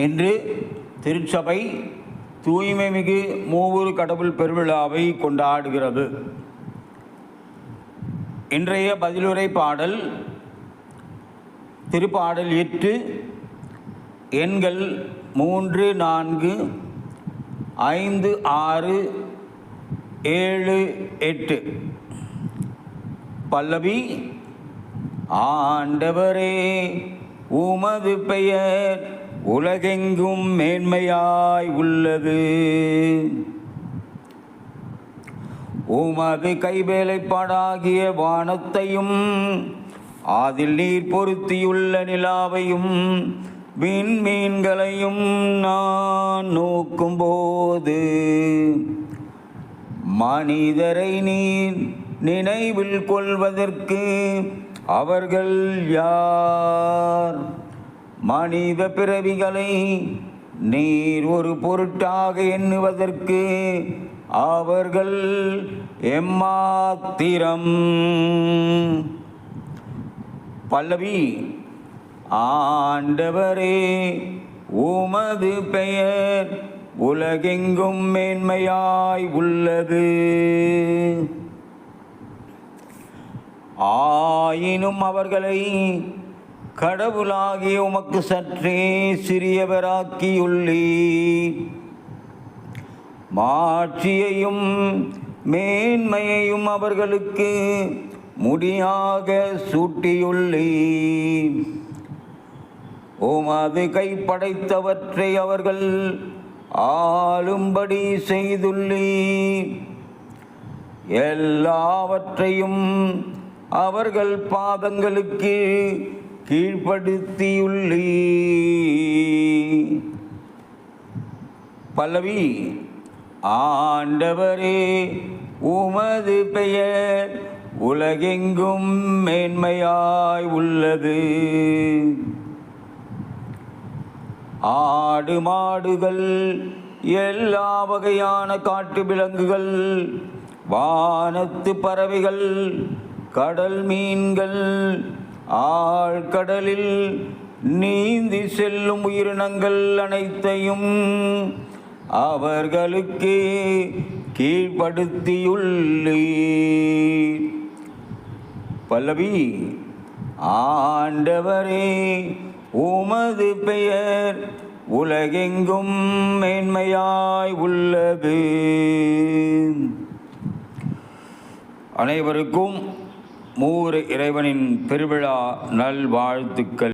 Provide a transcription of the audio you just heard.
இன்று திருச்சபை தூய்மை மிகு மூவூர் கடவுள் பெருவிழாவை கொண்டாடுகிறது. இன்றைய பதிலுரை பாடல் திருப்பாடல் 8 எண்கள் 3, 4, 5, 6, 7, 8. பல்லவி. ஆண்டவரே, உமது பெயர் உலகெங்கும் மேன்மையாய் உள்ளது. உமது கைவேலைப்பாடாகிய வானத்தையும் அதில் நீர் பொருத்தியுள்ள நிலாவையும் விண்மீன்களையும் நான் நோக்கும்போது மனிதரை நீர் நினைவில் கொள்வதற்கு அவர்கள் யார்? மனித பிறவிகளை நீர் ஒரு பொருட்டாக எண்ணுவதற்கு அவர்கள் எம்மாத்திரம். பல்லவி. ஆண்டவரே, உமது பெயர் உலகெங்கும் மேன்மையாய் உள்ளது. ஆயினும் அவர்களை கடவுளாகிய உமக்கு சற்றே சிறியவராக்கியுள்ளீர். மாட்சியையும் மேன்மையையும் அவர்களுக்கு முடியாக சூட்டியுள்ளீர். உமது கைப்படைத்தவற்றை அவர்கள் ஆளும்படி செய்துள்ளீர். எல்லாவற்றையும் அவர்கள் பாதங்களுக்கு கீழ்ப்படுத்தியுள்ளீர். பல்லவி. ஆண்டவரே, உமது பெயர் உலகெங்கும் மேன்மையாய் உள்ளது. ஆடு மாடுகள், எல்லா வகையான காட்டு விலங்குகள், வானத்து பறவைகள், கடல் மீன்கள், ஆழ்கடலில் நீந்தி செல்லும் உயிரினங்கள் அனைத்தையும் அவர்களுக்கு கீழ்ப்படுத்தியுள்ளீர். பல்லவி. ஆண்டவரே, உமது பெயர் உலகெங்கும் மேன்மையாய் உள்ளது. அனைவருக்கும் மூவரு இறைவனின் பெருவிழா நல்வாழ்த்துக்கள்.